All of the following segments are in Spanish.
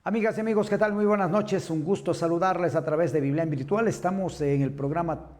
Amigas y amigos, ¿qué tal? Muy buenas noches. Un gusto saludarles a través de Biblia en Virtual. Estamos en el programa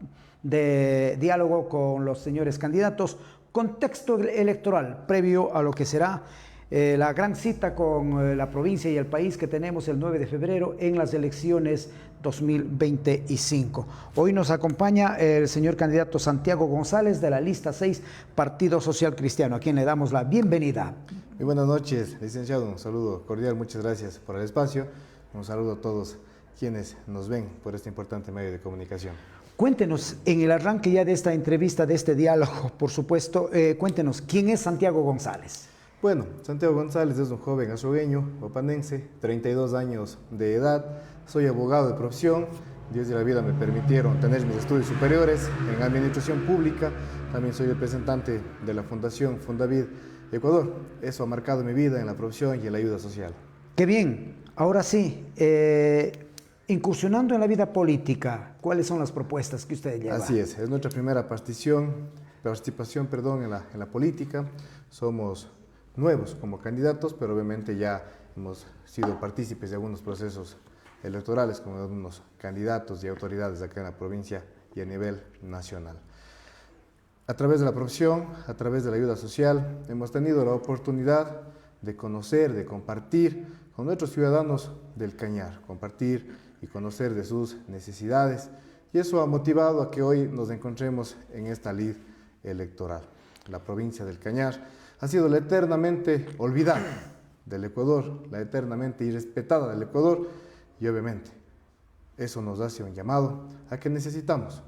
de diálogo con los señores candidatos, contexto electoral previo a lo que será la gran cita con la provincia y el país que tenemos el 9 de febrero en las elecciones 2025. Hoy nos acompaña el señor candidato Santiago González de la lista 6, Partido Social Cristiano, a quien le damos la bienvenida. Muy buenas noches, licenciado. Un saludo cordial, muchas gracias por el espacio. Un saludo a todos quienes nos ven por este importante medio de comunicación. Cuéntenos, en el arranque ya de esta entrevista, de este diálogo, por supuesto, cuéntenos, ¿quién es Santiago González? Bueno, Santiago González es un joven azogueño, opanense, 32 años de edad. Soy abogado de profesión. Dios y la vida me permitieron tener mis estudios superiores en administración pública. También soy representante de la Fundación Fundavid Ecuador. Eso ha marcado mi vida en la profesión y en la ayuda social. Qué bien. Ahora sí, incursionando en la vida política, ¿cuáles son las propuestas que usted lleva? Así es nuestra primera participación en la política. Somos nuevos como candidatos, pero obviamente ya hemos sido partícipes de algunos procesos electorales como algunos candidatos y autoridades acá en la provincia y a nivel nacional. A través de la profesión, a través de la ayuda social, hemos tenido la oportunidad de conocer, de compartir con nuestros ciudadanos del Cañar, compartir y conocer de sus necesidades, y eso ha motivado a que hoy nos encontremos en esta lid electoral. La provincia del Cañar ha sido la eternamente olvidada del Ecuador, la eternamente irrespetada del Ecuador, y obviamente eso nos hace un llamado a que necesitamos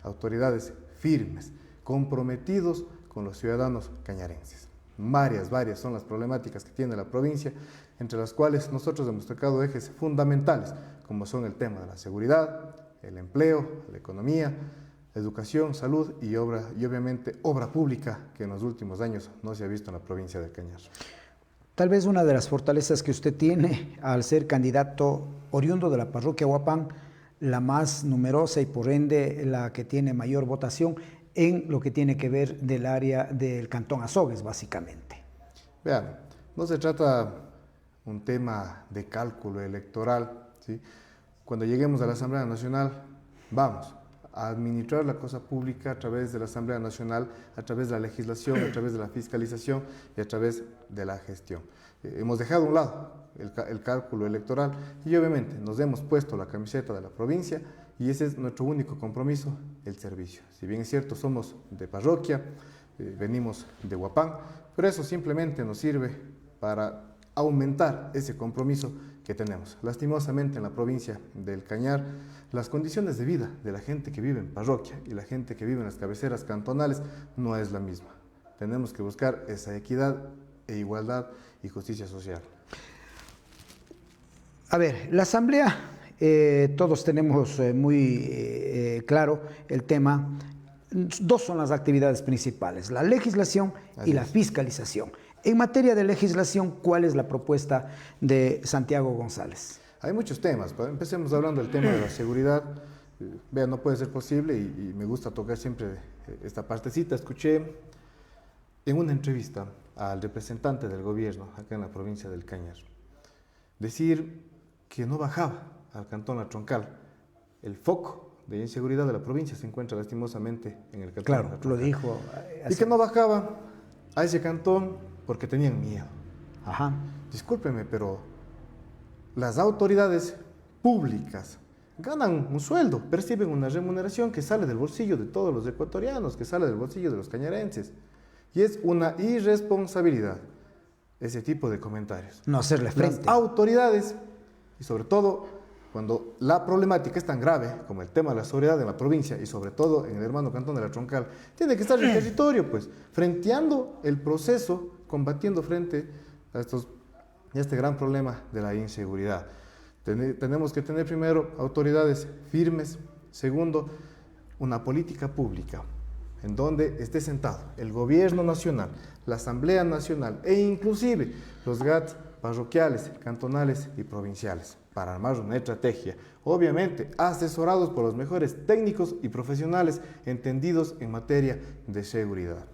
autoridades firmes, comprometidos con los ciudadanos cañarenses. Varias son las problemáticas que tiene la provincia, entre las cuales nosotros hemos tocado ejes fundamentales, como son el tema de la seguridad, el empleo, la economía, la educación, salud y obviamente obra pública, que en los últimos años no se ha visto en la provincia de Cañar. Tal vez una de las fortalezas que usted tiene al ser candidato oriundo de la parroquia Huapán, la más numerosa y por ende la que tiene mayor votación en lo que tiene que ver del área del Cantón Azogues, básicamente. Vean, no se trata un tema de cálculo electoral, ¿sí? Cuando lleguemos a la Asamblea Nacional, vamos a administrar la cosa pública a través de la Asamblea Nacional, a través de la legislación, a través de la fiscalización y a través de la gestión. Hemos dejado a un lado el cálculo electoral y obviamente nos hemos puesto la camiseta de la provincia y ese es nuestro único compromiso, el servicio. Si bien es cierto, somos de parroquia, venimos de Huapán, pero eso simplemente nos sirve para aumentar ese compromiso que tenemos. Lastimosamente en la provincia del Cañar, las condiciones de vida de la gente que vive en parroquia y la gente que vive en las cabeceras cantonales no es la misma. Tenemos que buscar esa equidad e igualdad y justicia social. A ver, la Asamblea, todos tenemos muy claro el tema. Dos son las actividades principales, la legislación y la fiscalización. En materia de legislación, ¿cuál es la propuesta de Santiago González? Hay muchos temas, empecemos hablando del tema de la seguridad. Vean, no puede ser posible y me gusta tocar siempre esta partecita. Escuché en una entrevista al representante del gobierno acá en la provincia del Cañar decir que no bajaba al cantón La Troncal. El foco de inseguridad de la provincia se encuentra lastimosamente en el cantón La Troncal. Claro, lo dijo. Y que no bajaba a ese cantón porque tenían miedo. Ajá. Discúlpeme, pero las autoridades públicas ganan un sueldo, perciben una remuneración que sale del bolsillo de todos los ecuatorianos, que sale del bolsillo de los cañarenses. Y es una irresponsabilidad ese tipo de comentarios. No hacerle frente. Las autoridades, y sobre todo cuando la problemática es tan grave como el tema de la seguridad en la provincia y sobre todo en el hermano cantón de La Troncal, tiene que estar en el territorio, pues, frenteando el proceso, combatiendo frente a este gran problema de la inseguridad. Tenemos que tener primero autoridades firmes, segundo, una política pública en donde esté sentado el gobierno nacional, la Asamblea Nacional e inclusive los GATS parroquiales, cantonales y provinciales para armar una estrategia, obviamente asesorados por los mejores técnicos y profesionales entendidos en materia de seguridad.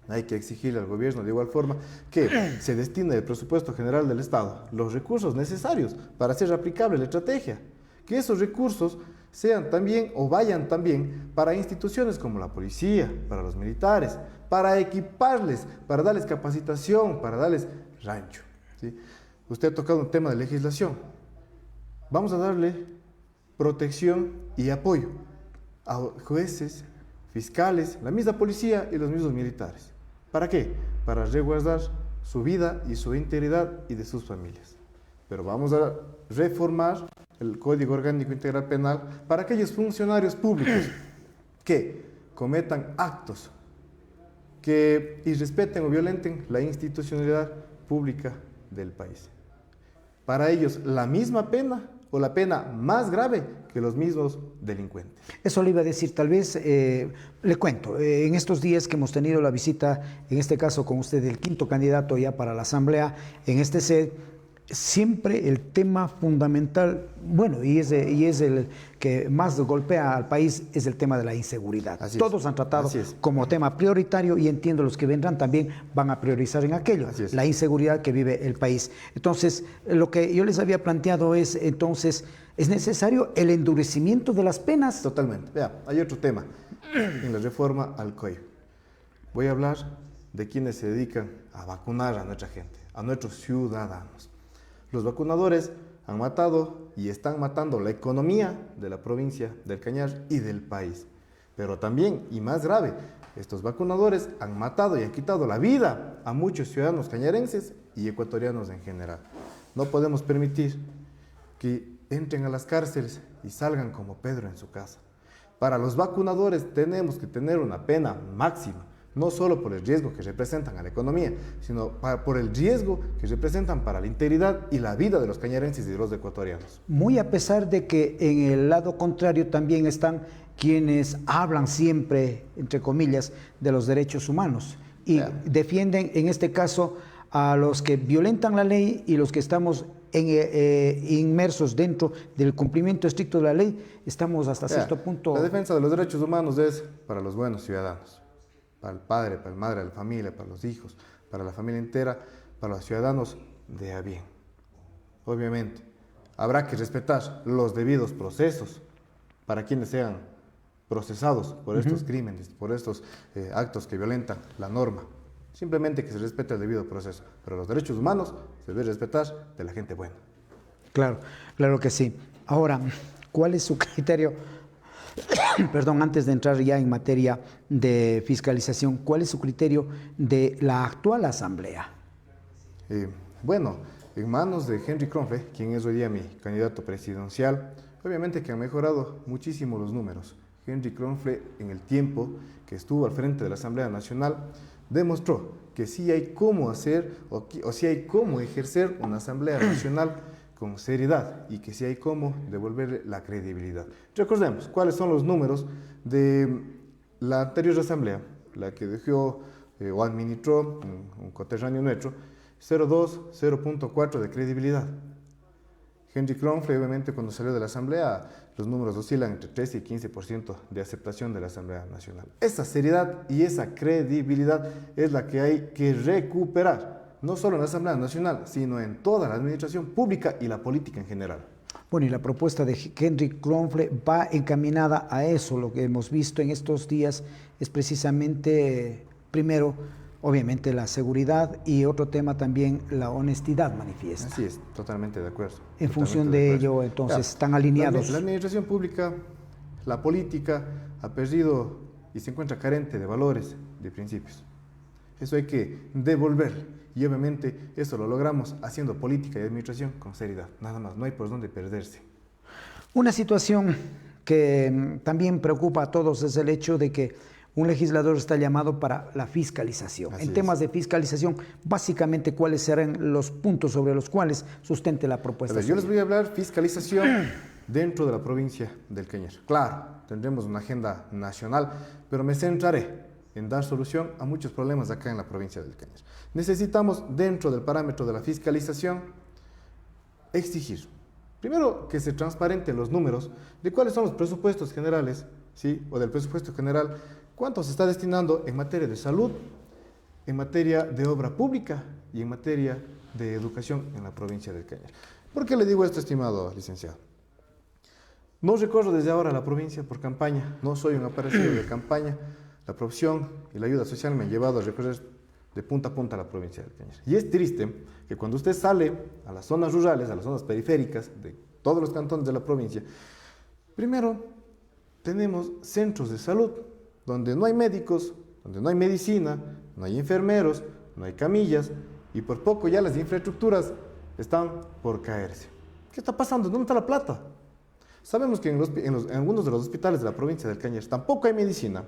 Hay que exigirle al gobierno de igual forma que se destine del presupuesto general del Estado los recursos necesarios para hacer aplicable la estrategia. Que esos recursos sean también o vayan también para instituciones como la policía, para los militares, para equiparles, para darles capacitación, para darles rancho, ¿sí? Usted ha tocado un tema de legislación. Vamos a darle protección y apoyo a jueces, fiscales, la misma policía y los mismos militares. ¿Para qué? Para resguardar su vida y su integridad y de sus familias. Pero vamos a reformar el Código Orgánico Integral Penal para aquellos funcionarios públicos que cometan actos que irrespeten o violenten la institucionalidad pública del país. Para ellos, la misma pena o la pena más grave que los mismos delincuentes. Eso le iba a decir, tal vez, le cuento, en estos días que hemos tenido la visita, en este caso con usted, del quinto candidato ya para la Asamblea, en este set, siempre el tema fundamental, bueno, y es el que más golpea al país, es el tema de la inseguridad. Todos han tratado como tema prioritario y entiendo los que vendrán también van a priorizar en aquello, la inseguridad que vive el país. Entonces, lo que yo les había planteado es, entonces, ¿es necesario el endurecimiento de las penas? Totalmente. Vea, hay otro tema en la reforma al COI. Voy a hablar de quienes se dedican a vacunar a nuestra gente, a nuestros ciudadanos. Los vacunadores han matado y están matando la economía de la provincia del Cañar y del país. Pero también, y más grave, estos vacunadores han matado y han quitado la vida a muchos ciudadanos cañarenses y ecuatorianos en general. No podemos permitir que entren a las cárceles y salgan como Pedro en su casa. Para los vacunadores tenemos que tener una pena máxima, no solo por el riesgo que representan a la economía, sino por el riesgo que representan para la integridad y la vida de los cañarenses y de los ecuatorianos. Muy a pesar de que en el lado contrario también están quienes hablan siempre, entre comillas, de los derechos humanos y defienden en este caso a los que violentan la ley y los que estamos inmersos dentro del cumplimiento estricto de la ley, estamos hasta cierto punto... La defensa de los derechos humanos es para los buenos ciudadanos, para el padre, para la madre, la familia, para los hijos, para la familia entera, para los ciudadanos de a bien. Obviamente, habrá que respetar los debidos procesos para quienes sean procesados por estos crímenes, por estos actos que violentan la norma. Simplemente que se respete el debido proceso. Pero los derechos humanos se deben respetar de la gente buena. Claro, claro que sí. Ahora, ¿cuál es su criterio? Perdón, antes de entrar ya en materia de fiscalización, ¿cuál es su criterio de la actual Asamblea? Bueno, en manos de Henry Kronfle, quien es hoy día mi candidato presidencial, obviamente que han mejorado muchísimo los números. Henry Kronfle, en el tiempo que estuvo al frente de la Asamblea Nacional, demostró que sí hay cómo hacer o sí hay cómo ejercer una Asamblea Nacional con seriedad y que sí hay cómo devolverle la credibilidad. Recordemos cuáles son los números de la anterior Asamblea, la que dejó o administró un coterráneo nuestro, 0.2, 0.4 de credibilidad. Henry Kronfle, obviamente, cuando salió de la Asamblea, los números oscilan entre 13 y 15% de aceptación de la Asamblea Nacional. Esa seriedad y esa credibilidad es la que hay que recuperar, no solo en la Asamblea Nacional, sino en toda la administración pública y la política en general. Bueno, y la propuesta de Henry Kronfle va encaminada a eso. Lo que hemos visto en estos días es precisamente, primero, obviamente la seguridad y otro tema también, la honestidad manifiesta. Así es, totalmente de acuerdo. En función de ello, entonces, están alineados. La administración pública, la política, ha perdido y se encuentra carente de valores, de principios. Eso hay que devolver y obviamente eso lo logramos haciendo política y administración con seriedad. Nada más, no hay por dónde perderse. Una situación que también preocupa a todos es el hecho de que un legislador está llamado para la fiscalización. En temas de fiscalización, básicamente, ¿cuáles serán los puntos sobre los cuales sustente la propuesta? Yo les voy a hablar fiscalización dentro de la provincia del Cañar. Claro, tendremos una agenda nacional, pero me centraré en dar solución a muchos problemas acá en la provincia del Cañar. Necesitamos, dentro del parámetro de la fiscalización, exigir, primero, que se transparenten los números de cuáles son los presupuestos generales, ¿sí? O del presupuesto general, cuánto se está destinando en materia de salud, en materia de obra pública y en materia de educación en la provincia del Cañar. ¿Por qué le digo esto, estimado licenciado? No recorro desde ahora a la provincia por campaña, no soy un aparecido de campaña. La profesión y la ayuda social me han llevado a recorrer de punta a punta la provincia del Cañar. Y es triste que cuando usted sale a las zonas rurales, a las zonas periféricas de todos los cantones de la provincia, primero tenemos centros de salud donde no hay médicos, donde no hay medicina, no hay enfermeros, no hay camillas y por poco ya las infraestructuras están por caerse. ¿Qué está pasando? ¿Dónde está la plata? Sabemos que en algunos de los hospitales de la provincia del Cañar tampoco hay medicina,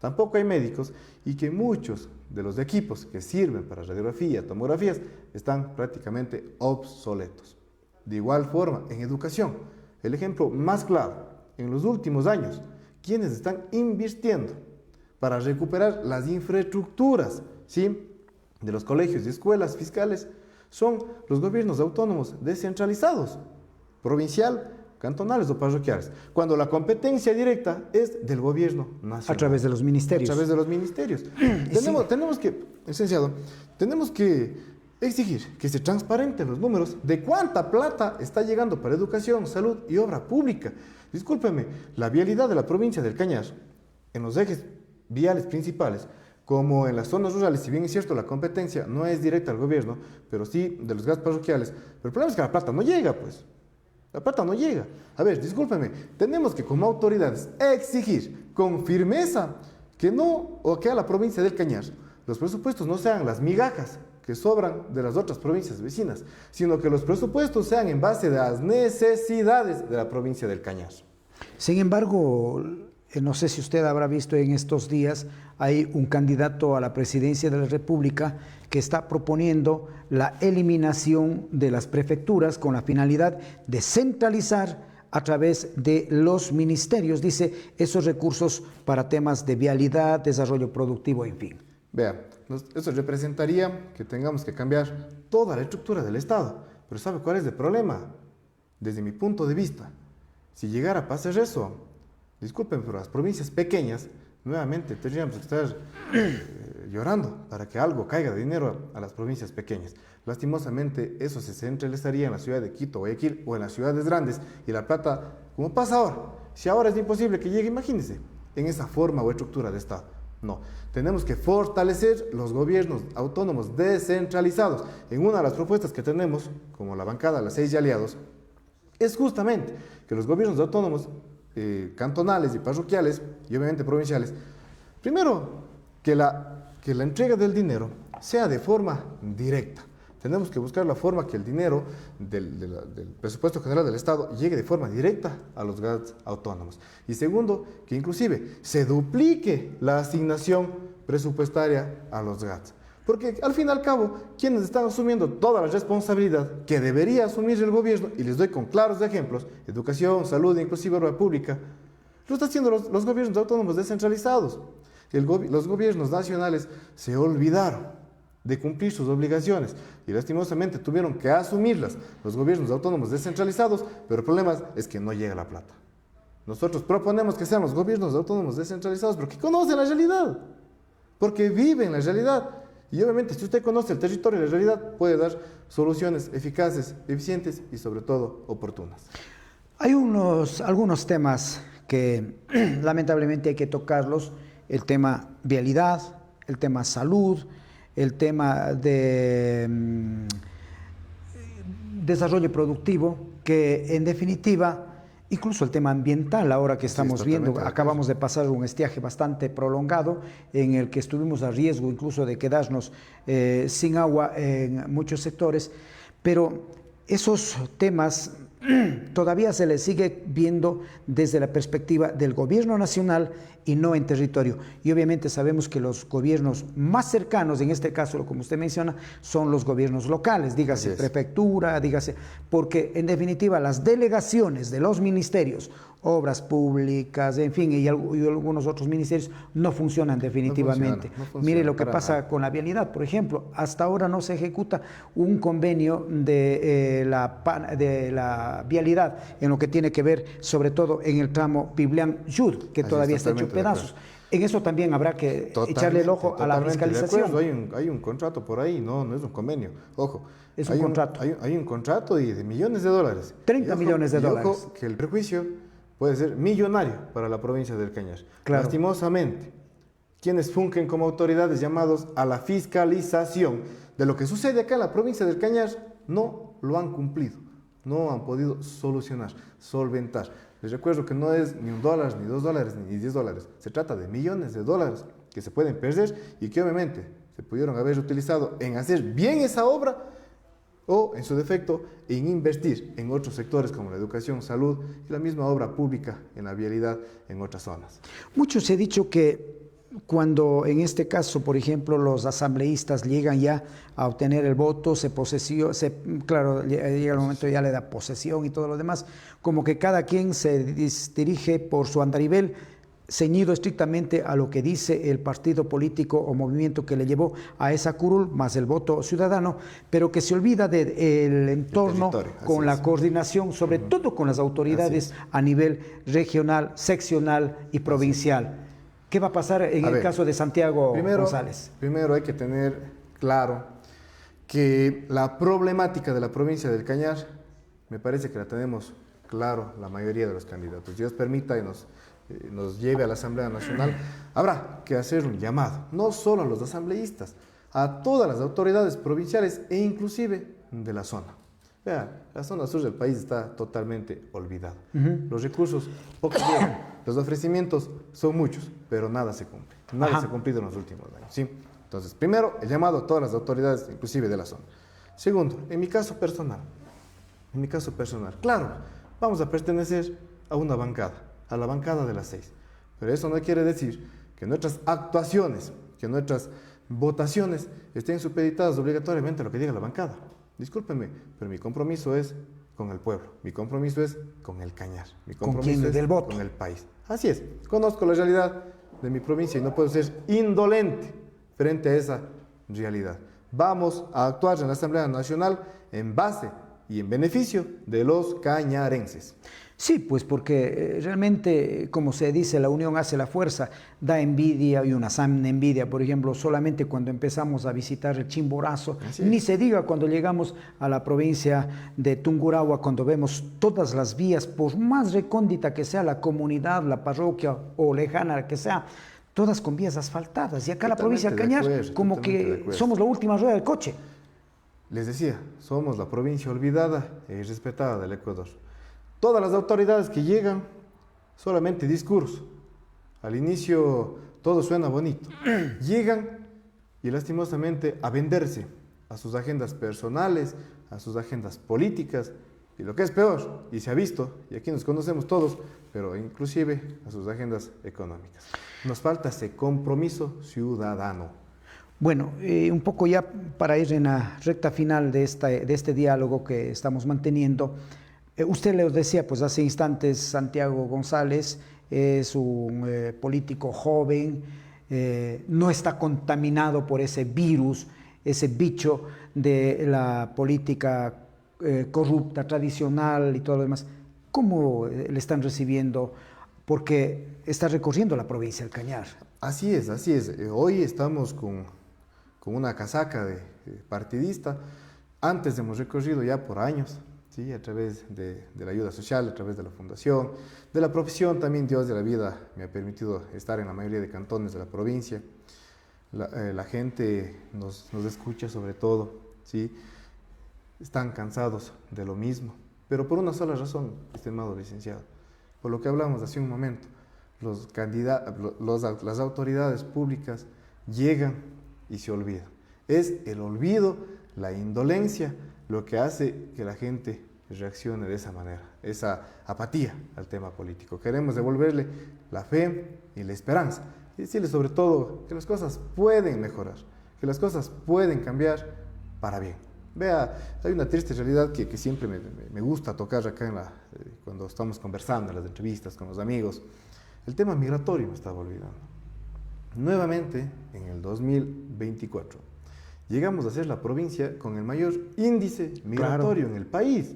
tampoco hay médicos y que muchos de los equipos que sirven para radiografía, tomografías, están prácticamente obsoletos. De igual forma, en educación, el ejemplo más claro, en los últimos años, quienes están invirtiendo para recuperar las infraestructuras, ¿sí?, de los colegios y escuelas fiscales, son los gobiernos autónomos descentralizados, provincial, cantonales o parroquiales, cuando la competencia directa es del gobierno nacional. A través de los ministerios. A través de los ministerios. Tenemos que, licenciado, tenemos que exigir que se transparenten los números de cuánta plata está llegando para educación, salud y obra pública. Discúlpeme, la vialidad de la provincia del Cañar, en los ejes viales principales, como en las zonas rurales, si bien es cierto la competencia no es directa al gobierno, pero sí de los gastos parroquiales, pero el problema es que la plata no llega, pues. La plata no llega. A ver, discúlpeme, tenemos que como autoridades exigir con firmeza que a la provincia del Cañar los presupuestos no sean las migajas que sobran de las otras provincias vecinas, sino que los presupuestos sean en base de las necesidades de la provincia del Cañar. Sin embargo, no sé si usted habrá visto en estos días, hay un candidato a la presidencia de la República que está proponiendo la eliminación de las prefecturas con la finalidad de centralizar a través de los ministerios, dice, esos recursos para temas de vialidad, desarrollo productivo, en fin. Vea, eso representaría que tengamos que cambiar toda la estructura del Estado. Pero ¿sabe cuál es el problema? Desde mi punto de vista, si llegara a pasar eso, disculpen, pero las provincias pequeñas, nuevamente tendríamos que estar llorando para que algo caiga de dinero a las provincias pequeñas. Lastimosamente, eso se centralizaría en la ciudad de Quito, Guayaquil o en las ciudades grandes y la plata, como pasa ahora. Si ahora es imposible que llegue, imagínense, en esa forma o estructura de Estado. No, tenemos que fortalecer los gobiernos autónomos descentralizados. En una de las propuestas que tenemos, como la bancada de las 6 y aliados, es justamente que los gobiernos autónomos cantonales y parroquiales y obviamente provinciales, primero, que la entrega del dinero sea de forma directa. Tenemos que buscar la forma que el dinero del presupuesto general del Estado llegue de forma directa a los GATS autónomos. Y segundo, que inclusive se duplique la asignación presupuestaria a los GATS. Porque al fin y al cabo, quienes están asumiendo toda la responsabilidad que debería asumir el gobierno, y les doy con claros ejemplos, educación, salud e inclusive obra pública, lo están haciendo los gobiernos autónomos descentralizados. Los gobiernos nacionales se olvidaron de cumplir sus obligaciones y lastimosamente tuvieron que asumirlas los gobiernos autónomos descentralizados, pero el problema es que no llega la plata. Nosotros proponemos que sean los gobiernos autónomos descentralizados porque conocen la realidad, porque viven la realidad. Y obviamente, si usted conoce el territorio y la realidad, puede dar soluciones eficaces, eficientes y sobre todo oportunas. Hay algunos temas que lamentablemente hay que tocarlos, el tema vialidad, el tema salud, el tema de desarrollo productivo, que en definitiva, incluso el tema ambiental, ahora que estamos viendo, acabamos de pasar un estiaje bastante prolongado en el que estuvimos a riesgo incluso de quedarnos sin agua en muchos sectores, pero esos temas todavía se les sigue viendo desde la perspectiva del gobierno nacional y no en territorio. Y obviamente sabemos que los gobiernos más cercanos, en este caso, como usted menciona, son los gobiernos locales, dígase prefectura, dígase, porque en definitiva las delegaciones de los ministerios, obras públicas, en fin, y algunos otros ministerios no funcionan definitivamente. No funciona, Mire lo que pasa con la vialidad, por ejemplo, hasta ahora no se ejecuta un convenio de la vialidad en lo que tiene que ver sobre todo en el tramo Piblián-Yud, que todavía está hecho pedazos. En eso también habrá que echarle el ojo a la fiscalización. Hay un contrato por ahí, no es un convenio. Ojo, Es un contrato. Hay un contrato de millones de dólares. 30 millones de dólares. Ojo, que el perjuicio puede ser millonario para la provincia del Cañar. Claro. Lastimosamente, quienes fungen como autoridades llamados a la fiscalización de lo que sucede acá en la provincia del Cañar no lo han cumplido, no han podido solucionar, solventar. Les recuerdo que no es ni $1, ni $2, ni $10. Se trata de millones de dólares que se pueden perder y que obviamente se pudieron haber utilizado en hacer bien esa obra o, en su defecto, en invertir en otros sectores como la educación, salud y la misma obra pública en la vialidad en otras zonas. Mucho se ha dicho que cuando en este caso, por ejemplo, los asambleístas llegan ya a obtener el voto, claro, llega el momento ya le da posesión y todo lo demás, como que cada quien se dirige por su andarivel, ceñido estrictamente a lo que dice el partido político o movimiento que le llevó a esa curul, más el voto ciudadano, pero que se olvida del entorno con la coordinación, sobre todo con las autoridades a nivel regional, seccional y provincial. ¿Qué va a pasar en el caso de Santiago González? Primero hay que tener claro que la problemática de la provincia del Cañar, me parece que la tenemos claro la mayoría de los candidatos. Dios permita y nos lleve a la Asamblea Nacional, habrá que hacer un llamado, no solo a los asambleístas, a todas las autoridades provinciales e inclusive de la zona. Vean, la zona sur del país está totalmente olvidada. Los recursos pocos llegan, los ofrecimientos son muchos, pero nada se cumple. Nada se ha cumplido en los últimos años. ¿Sí? Entonces, primero, el llamado a todas las autoridades, inclusive de la zona. Segundo, en mi caso personal, claro, vamos a pertenecer a una bancada, a la bancada de las 6. Pero eso no quiere decir que nuestras actuaciones, que nuestras votaciones estén supeditadas obligatoriamente a lo que diga la bancada. Discúlpenme, pero mi compromiso es con el pueblo, mi compromiso es con el Cañar, mi compromiso es con el país. Así es, conozco la realidad de mi provincia y no puedo ser indolente frente a esa realidad. Vamos a actuar en la Asamblea Nacional en base y en beneficio de los cañarenses. Sí, pues porque realmente, como se dice, la unión hace la fuerza, da envidia y una sana envidia. Por ejemplo, solamente cuando empezamos a visitar el Chimborazo, ni se diga cuando llegamos a la provincia de Tungurahua, cuando vemos todas las vías, por más recóndita que sea la comunidad, la parroquia o lejana que sea, todas con vías asfaltadas. Y acá la provincia de Cañar, como que somos la última rueda del coche. Les decía, somos la provincia olvidada e irrespetada del Ecuador. Todas las autoridades que llegan, solamente discurso. Al inicio todo suena bonito. Llegan y lastimosamente a venderse a sus agendas personales, a sus agendas políticas y lo que es peor, y se ha visto, y aquí nos conocemos todos, pero inclusive a sus agendas económicas. Nos falta ese compromiso ciudadano. Bueno, un poco ya para ir en la recta final de este diálogo que estamos manteniendo, usted les decía, pues hace instantes, Santiago González es un político joven, no está contaminado por ese virus, ese bicho de la política corrupta, tradicional y todo lo demás. ¿Cómo le están recibiendo? Porque está recorriendo la provincia del Cañar. Así es, así es. Hoy estamos con una casaca de partidista. Antes hemos recorrido ya por años, ¿sí? A través de la ayuda social, a través de la fundación, de la profesión también. Dios de la vida me ha permitido estar en la mayoría de cantones de la provincia. La gente nos escucha sobre todo, ¿sí? Están cansados de lo mismo, pero por una sola razón, estimado licenciado, por lo que hablamos hace un momento, las autoridades públicas llegan y se olvidan. Es el olvido, la indolencia, lo que hace que la gente reaccione de esa manera, esa apatía al tema político. Queremos devolverle la fe y la esperanza y decirle sobre todo que las cosas pueden mejorar, que las cosas pueden cambiar para bien. Vea, hay una triste realidad que siempre me gusta tocar acá cuando estamos conversando en las entrevistas con los amigos. El tema migratorio me estaba olvidando. Nuevamente, en el 2024, llegamos a ser la provincia con el mayor índice migratorio en el país.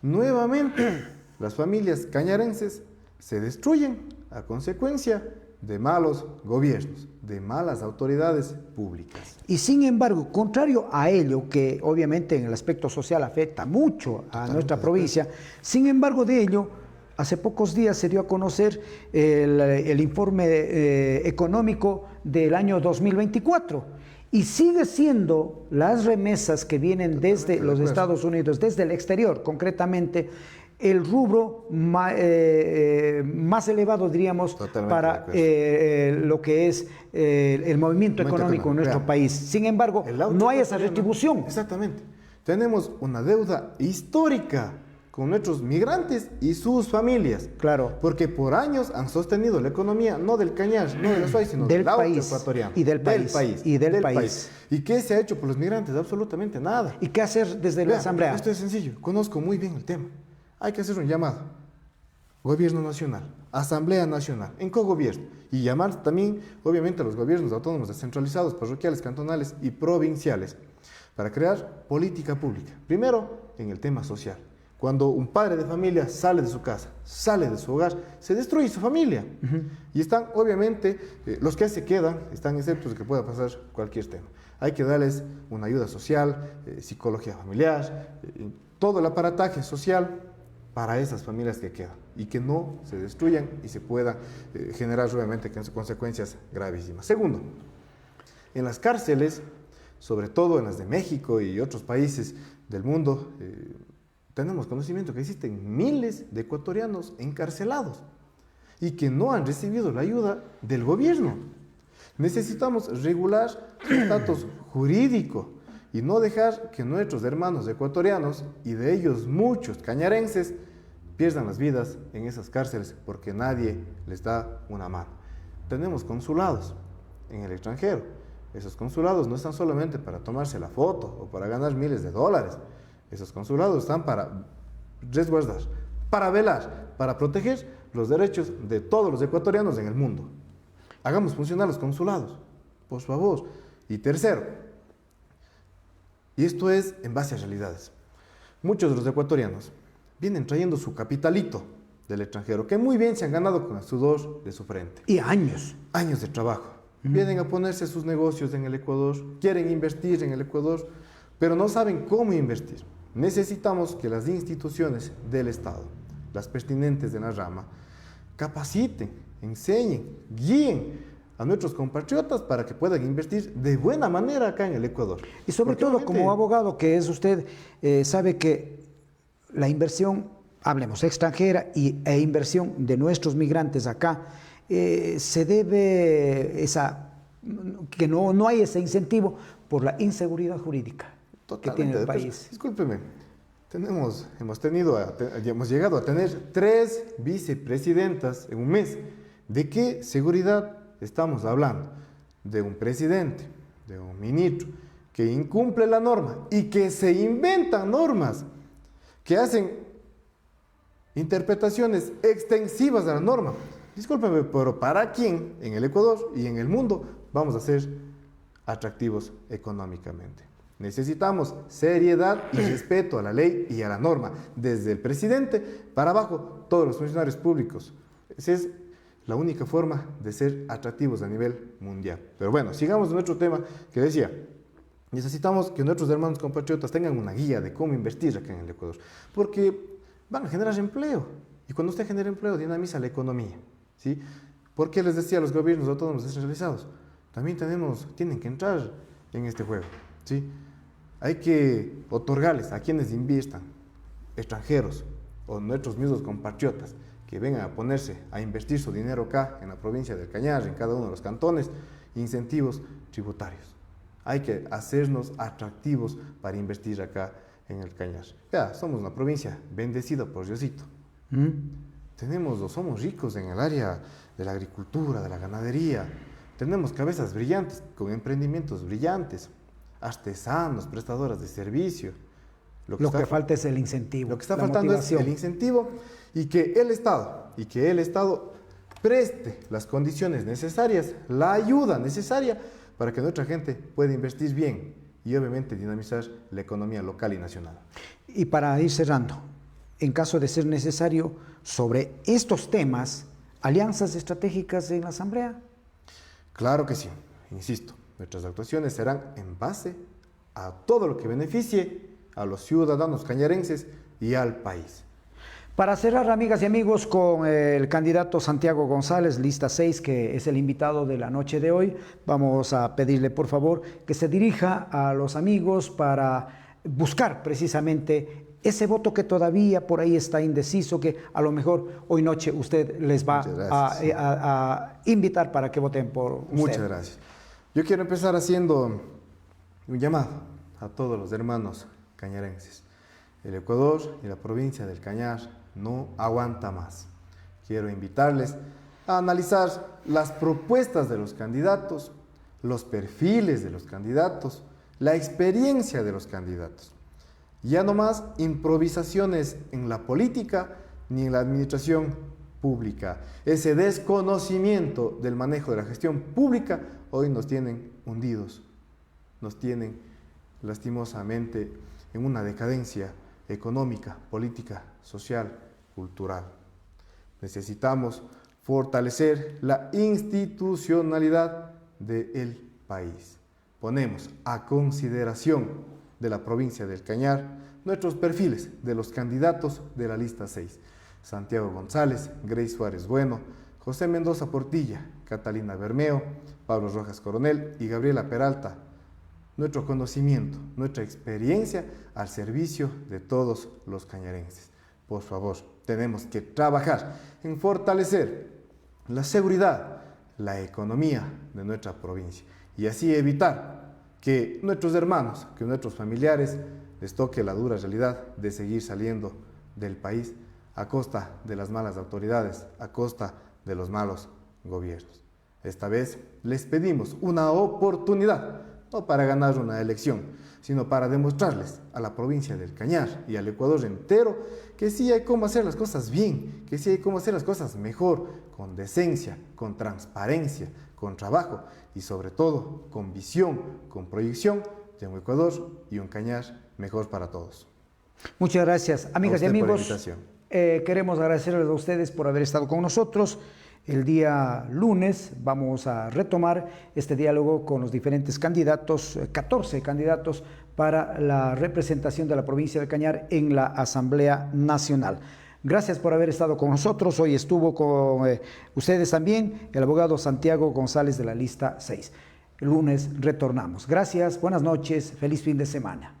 Nuevamente, las familias cañarenses se destruyen a consecuencia de malos gobiernos, de malas autoridades públicas. Y sin embargo, contrario a ello, que obviamente en el aspecto social afecta mucho a nuestra provincia, sin embargo de ello, hace pocos días se dio a conocer el informe económico del año 2024 y sigue siendo las remesas que vienen desde los Estados Unidos, desde el exterior concretamente, el rubro más elevado, diríamos, para lo que es el movimiento económico en nuestro país. Sin embargo, no hay esa retribución. Exactamente. Tenemos una deuda histórica con nuestros migrantes y sus familias. Claro. Porque por años han sostenido la economía, no del Cañar, no de la SUAY, sino del país ecuatoriano. Y del país. Y del país. ¿Y qué se ha hecho por los migrantes? Absolutamente nada. ¿Y qué hacer desde la Asamblea? Esto es sencillo. Conozco muy bien el tema. Hay que hacer un llamado. Gobierno nacional, Asamblea Nacional, en cogobierno. Y llamar también, obviamente, a los gobiernos autónomos descentralizados, parroquiales, cantonales y provinciales, para crear política pública. Primero, en el tema social. Cuando un padre de familia sale de su casa, sale de su hogar, se destruye su familia. Y están, obviamente, los que se quedan, están exceptos de que pueda pasar cualquier tema. Hay que darles una ayuda social, psicología familiar, todo el aparataje social para esas familias que quedan y que no se destruyan y se pueda generar, obviamente, consecuencias gravísimas. Segundo, en las cárceles, sobre todo en las de México y otros países del mundo, tenemos conocimiento que existen miles de ecuatorianos encarcelados y que no han recibido la ayuda del gobierno. Necesitamos regular su estatus jurídico y no dejar que nuestros hermanos ecuatorianos, y de ellos muchos cañarenses, pierdan las vidas en esas cárceles porque nadie les da una mano. Tenemos consulados en el extranjero. Esos consulados no están solamente para tomarse la foto o para ganar miles de dólares. Esos consulados están para resguardar, para velar, para proteger los derechos de todos los ecuatorianos en el mundo. Hagamos funcionar los consulados, por favor. Y tercero, y esto es en base a realidades, muchos de los ecuatorianos vienen trayendo su capitalito del extranjero, que muy bien se han ganado con el sudor de su frente. Y años. Años de trabajo. Vienen a ponerse sus negocios en el Ecuador, quieren invertir en el Ecuador, pero no saben cómo invertir. Necesitamos que las instituciones del Estado, las pertinentes de la rama, capaciten, enseñen, guíen a nuestros compatriotas para que puedan invertir de buena manera acá en el Ecuador. Y sobre todo, como abogado que es usted, sabe que la inversión, hablemos extranjera e inversión de nuestros migrantes acá, se debe que no hay ese incentivo por la inseguridad jurídica que tiene el país. Discúlpeme, hemos llegado a tener 3 vicepresidentas en un mes. ¿De qué seguridad estamos hablando? De un presidente, de un ministro que incumple la norma y que se inventan normas, que hacen interpretaciones extensivas de la norma. Discúlpeme, pero ¿para quién en el Ecuador y en el mundo vamos a ser atractivos económicamente? Necesitamos seriedad y respeto a la ley y a la norma, desde el presidente para abajo, todos los funcionarios públicos. Esa es la única forma de ser atractivos a nivel mundial. Pero bueno, sigamos en nuestro tema que decía, necesitamos que nuestros hermanos compatriotas tengan una guía de cómo invertir acá en el Ecuador, porque van a generar empleo, y cuando usted genera empleo dinamiza la economía, ¿sí? ¿Por qué les decía a los gobiernos autónomos descentralizados? También tienen que entrar en este juego, ¿sí? Hay que otorgarles a quienes inviertan, extranjeros o nuestros mismos compatriotas, que vengan a ponerse a invertir su dinero acá en la provincia del Cañar, en cada uno de los cantones, incentivos tributarios. Hay que hacernos atractivos para invertir acá en el Cañar. Ya, somos una provincia bendecida por Diosito. Somos ricos en el área de la agricultura, de la ganadería. Tenemos cabezas brillantes, con emprendimientos brillantes, artesanos, prestadoras de servicio. Lo que falta es el incentivo. Lo que está faltando es el incentivo y que el Estado preste las condiciones necesarias, la ayuda necesaria para que nuestra gente pueda invertir bien y obviamente dinamizar la economía local y nacional. Y para ir cerrando, en caso de ser necesario, sobre estos temas, alianzas estratégicas en la Asamblea? Claro que sí, insisto, nuestras actuaciones serán en base a todo lo que beneficie a los ciudadanos cañarenses y al país. Para cerrar, amigas y amigos, con el candidato Santiago González, lista 6, que es el invitado de la noche de hoy, vamos a pedirle por favor que se dirija a los amigos para buscar precisamente ese voto que todavía por ahí está indeciso, que a lo mejor hoy noche usted les va a invitar para que voten por usted. Muchas gracias. Yo quiero empezar haciendo un llamado a todos los hermanos cañarenses. El Ecuador y la provincia del Cañar no aguanta más. Quiero invitarles a analizar las propuestas de los candidatos, los perfiles de los candidatos, la experiencia de los candidatos. Ya no más improvisaciones en la política ni en la administración pública. Ese desconocimiento del manejo de la gestión pública hoy nos tienen hundidos, nos tienen lastimosamente en una decadencia económica, política, social, cultural. Necesitamos fortalecer la institucionalidad del país. Ponemos a consideración de la provincia del Cañar nuestros perfiles de los candidatos de la lista 6. Santiago González, Grace Suárez Bueno, José Mendoza Portilla, Catalina Bermeo, Pablo Rojas Coronel y Gabriela Peralta. Nuestro conocimiento, nuestra experiencia al servicio de todos los cañarenses. Por favor, tenemos que trabajar en fortalecer la seguridad, la economía de nuestra provincia y así evitar que nuestros hermanos, que nuestros familiares les toque la dura realidad de seguir saliendo del país a costa de las malas autoridades, a costa de los malos gobiernos. Esta vez les pedimos una oportunidad, no para ganar una elección, sino para demostrarles a la provincia del Cañar y al Ecuador entero que sí hay cómo hacer las cosas bien, que sí hay cómo hacer las cosas mejor, con decencia, con transparencia, con trabajo y sobre todo con visión, con proyección de un Ecuador y un Cañar mejor para todos. Muchas gracias, amigas y amigos. Queremos agradecerles a ustedes por haber estado con nosotros. El día lunes vamos a retomar este diálogo con los diferentes candidatos, 14 candidatos para la representación de la provincia del Cañar en la Asamblea Nacional. Gracias por haber estado con nosotros. Hoy estuvo con ustedes también el abogado Santiago González de la lista 6. El lunes retornamos. Gracias, buenas noches, feliz fin de semana.